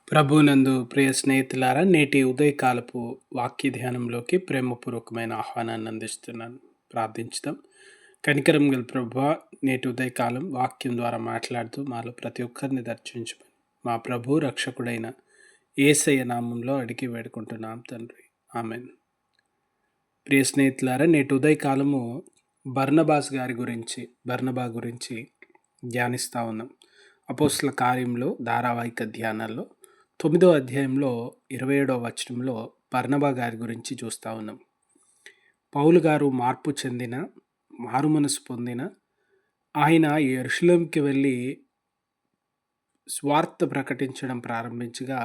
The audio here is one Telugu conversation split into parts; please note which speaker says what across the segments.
Speaker 1: ప్రభునందు ప్రియ స్నేహితులారా, నేటి ఉదయకాలపు వాక్య ధ్యానంలోకి ప్రేమపూర్వకమైన ఆహ్వానాన్ని అందిస్తున్నాను. ప్రార్థించుదాం. కనికరం గల ప్రభువా, నేటి ఉదయకాలం వాక్యం ద్వారా మాట్లాడుతూ మాలో ప్రతి ఒక్కరిని దర్శించమని మా ప్రభు రక్షకుడైన యేసయ్య నామంలో అడిగి వేడుకుంటున్నాం తండ్రి. ఆమెన్. ప్రియ స్నేహితులారా, నేటి ఉదయకాలము బర్నబా గురించి ధ్యానిస్తూ ఉన్నాం. అపోస్తల కార్యంలో ధారావాహిక ధ్యానాల్లో 9వ అధ్యాయంలో 27వ వచనంలో బర్నబా గారి గురించి చూస్తూ ఉన్నాం. పౌలు గారు మారు మనసు పొందిన ఆయన యెరూషలేముకి వెళ్ళి స్వార్థ ప్రకటించడం ప్రారంభించగా,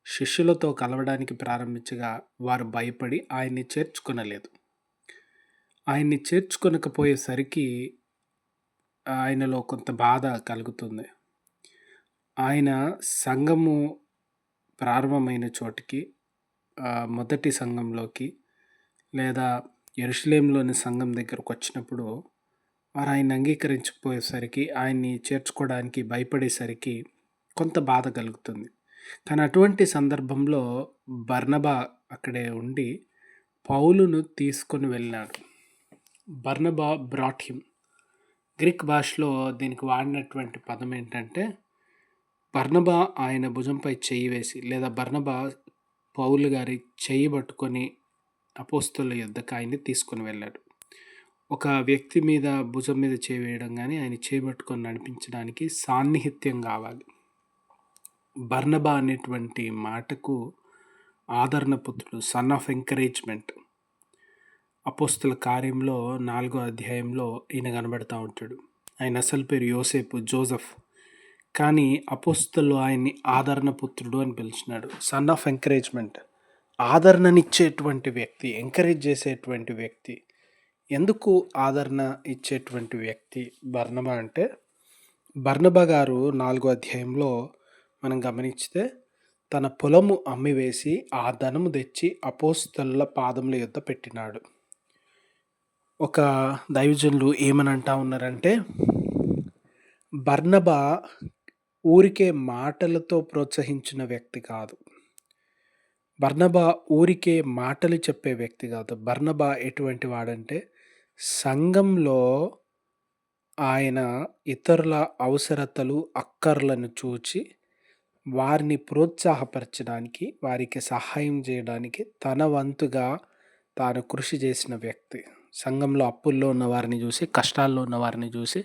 Speaker 1: శిష్యులతో కలవడానికి ప్రారంభించగా వారు భయపడి ఆయన్ని చేర్చుకొనలేదు. ఆయన్ని చేర్చుకొనకపోయేసరికి ఆయనలో కొంత బాధ కలుగుతుంది. ఆయన సంఘము ప్రారంభమైన చోటికి, మొదటి సంఘంలోకి లేదా యెరూషలేములోని సంఘం దగ్గరకు వచ్చినప్పుడు వారు ఆయన్ని అంగీకరించకపోయేసరికి, ఆయన్ని చేర్చుకోవడానికి భయపడేసరికి కొంత బాధ కలుగుతుంది. కానీ అటువంటి సందర్భంలో బర్నబా అక్కడే ఉండి పౌలును తీసుకొని వెళ్ళినాడు. బర్నబా బ్రాట్ హిమ్. గ్రీక్ భాషలో దీనికి వాడినటువంటి పదం ఏంటంటే, బర్నబా ఆయన భుజంపై చెయ్యి వేసి, లేదా బర్నబా పౌలు గారి చెయ్యి పట్టుకొని అపోస్తలుల యొద్దకు ఆయన్ని తీసుకొని వెళ్ళాడు. ఒక వ్యక్తి మీద భుజం మీద చేయి వేయడం కానీ, ఆయన చేయి పట్టుకొని నడిపించడానికి సాన్నిహిత్యం కావాలి. బర్నబా అనేటువంటి మాటకు ఆదరణ పుత్రుడు, సన్ ఆఫ్ ఎంకరేజ్మెంట్. అపోస్తల కార్యంలో 4వ అధ్యాయంలో ఈయన కనబడతా ఉంటాడు. ఆయన అసలు పేరు యోసేపు, జోసెఫ్. కానీ అపోస్తలు ఆయన్ని ఆదరణ పుత్రుడు అని పిలిచినాడు. సన్ ఆఫ్ ఎంకరేజ్మెంట్, ఆదరణనిచ్చేటువంటి వ్యక్తి, ఎంకరేజ్ చేసేటువంటి వ్యక్తి. ఎందుకు ఆదరణ ఇచ్చేటువంటి వ్యక్తి బర్నబా అంటే, బర్నబా గారు 4వ అధ్యాయంలో మనం గమనించితే తన పొలము అమ్మివేసి ఆ ధనము తెచ్చి అపోస్తలుల పాదముల యొద్ద పెట్టినాడు. ఒక దైవజనులు ఏమని అంటా ఉన్నారంటే, బర్నబా ఊరికే మాటలతో ప్రోత్సహించిన వ్యక్తి కాదు. బర్నబా ఊరికే మాటలు చెప్పే వ్యక్తి కాదు. బర్నబా ఎటువంటి వాడంటే, సంఘంలో ఆయన ఇతరుల అవసరతలు, అక్కర్లను చూచి వారిని ప్రోత్సాహపరచడానికి, వారికి సహాయం చేయడానికి తన వంతుగా తాను కృషి చేసిన వ్యక్తి. సంఘంలో అప్పుల్లో ఉన్న వారిని చూసి, కష్టాల్లో ఉన్న వారిని చూసి,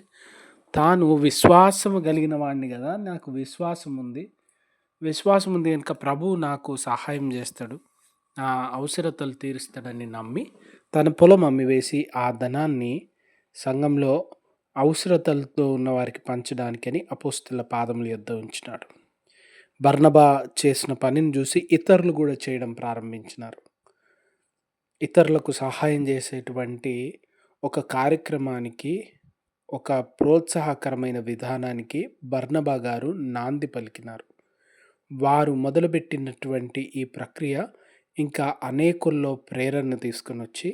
Speaker 1: తాను విశ్వాసము కలిగిన వాడిని కదా, నాకు విశ్వాసం ఉంది కనుక ప్రభువు నాకు సహాయం చేస్తాడు, నా అవసరతలు తీరుస్తాడని నమ్మి తన పొలం అమ్మివేసి ఆ ధనాన్ని సంఘంలో అవసరతలతో ఉన్న వారికి పంచడానికని అపోస్తలుల పాదముల యొద్ద ఉంచినాడు. బర్నబా చేసిన పనిని చూసి ఇతరులు కూడా చేయడం ప్రారంభించినారు. ఇతరులకు సహాయం చేసేటువంటి ఒక కార్యక్రమానికి, ఒక ప్రోత్సాహకరమైన విధానానికి బర్నబా గారు నాంది పలికినారు. వారు మొదలుపెట్టినటువంటి ఈ ప్రక్రియ ఇంకా అనేకుల్లో ప్రేరణ తీసుకొని వచ్చి,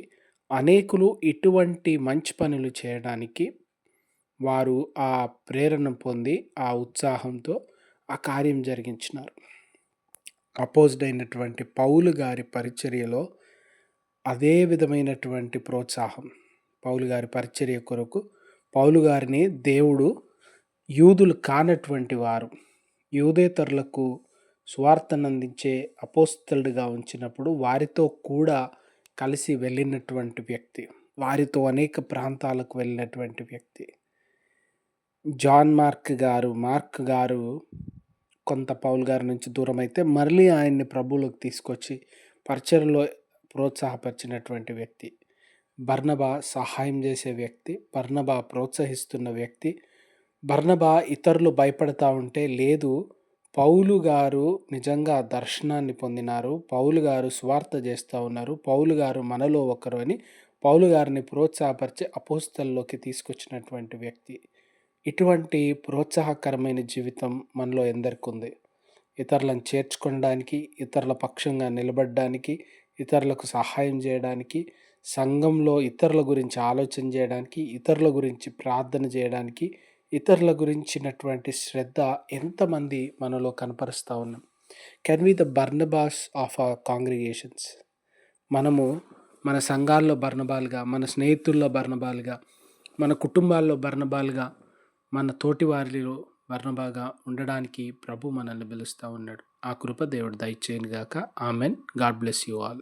Speaker 1: అనేకులు ఇటువంటి మంచి పనులు చేయడానికి వారు ఆ ప్రేరణ పొంది, ఆ ఉత్సాహంతో ఆ కార్యం జరిగించినారు. అపోజ్డ్ అయినటువంటి పౌలు గారి పరిచర్యలో అదే విధమైనటువంటి ప్రోత్సాహం. పౌలు గారి పరిచర్య కొరకు పౌలు గారిని దేవుడు యూదులు కానటువంటి వారు, యూదేతరులకు సువార్తను అందించే అపోస్తలుడిగా ఉంచినప్పుడు వారితో కూడా కలిసి వెళ్ళినటువంటి వ్యక్తి, వారితో అనేక ప్రాంతాలకు వెళ్ళినటువంటి వ్యక్తి. మార్క్ గారు కొంత పౌలు గారి నుంచి దూరం అయితే మళ్ళీ ఆయన్ని ప్రభువులోకి తీసుకొచ్చి పరిచర్యలో ప్రోత్సాహపరిచినటువంటి వ్యక్తి. బర్నబా సహాయం చేసే వ్యక్తి, బర్నబా ప్రోత్సహిస్తున్న వ్యక్తి. బర్నబా ఇతరులు భయపడతా ఉంటే, లేదు పౌలు గారు నిజంగా దర్శనాన్ని పొందినారు, పౌలు గారు సువార్త చేస్తూ ఉన్నారు, పౌలు గారు మనలో ఒకరు అని పౌలు గారిని ప్రోత్సాహపరిచి అపోస్తలులోకి తీసుకొచ్చినటువంటి వ్యక్తి. ఇటువంటి ప్రోత్సాహకరమైన జీవితం మనలో ఎందరికి ఉంది? ఇతరులను చేర్చుకోవడానికి, ఇతరుల పక్షంగా నిలబడడానికి, ఇతరులకు సహాయం చేయడానికి, సంఘంలో ఇతరుల గురించి ఆలోచన చేయడానికి, ఇతరుల గురించి ప్రార్థన చేయడానికి, ఇతరుల గురించినటువంటి శ్రద్ధ ఎంతమంది మనలో కనపరుస్తూ ఉన్నాం? Can we the Barnabas of our congregations? మనము మన సంఘాల్లో బర్నబాలుగా, మన స్నేహితుల్లో బర్నబాలుగా, మన కుటుంబాల్లో బర్నబాలుగా, మన తోటి వారిలో బర్నబాగా ఉండడానికి ప్రభు మనల్ని పిలుస్తూ ఉన్నాడు. ఆ కృప దేవుడు దయచేయను గాక. Amen. God bless you all.